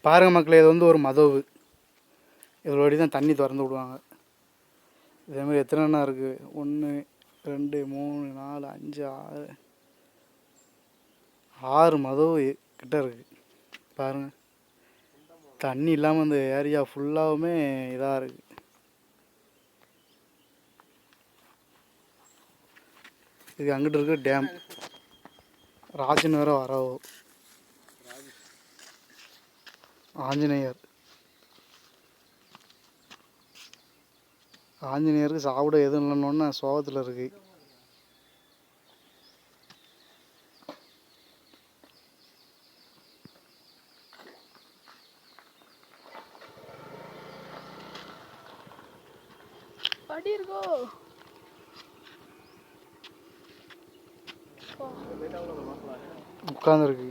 பாருங்கள் மக்களே, இது வந்து ஒரு மதவு. இதில் வழி தான் தண்ணி திறந்து விடுவாங்க. இதேமாதிரி எத்தனைண்ணா இருக்குது? 1 2 3 4 5 6 6 மதவு கிட்ட இருக்குது. பாருங்கள், தண்ணி இல்லாமல் இந்த ஏரியா ஃபுல்லாகவுமே இதாக இருக்குது. இது அங்கிட்டு இருக்க டேம். ராஜன் வேறு வரவோ, ஆஞ்சநேயருக்கு சாப்பிட எதுவும் இல்லைன்னொன்னே சோகத்தில் இருக்கு. உட்காந்துருக்கு.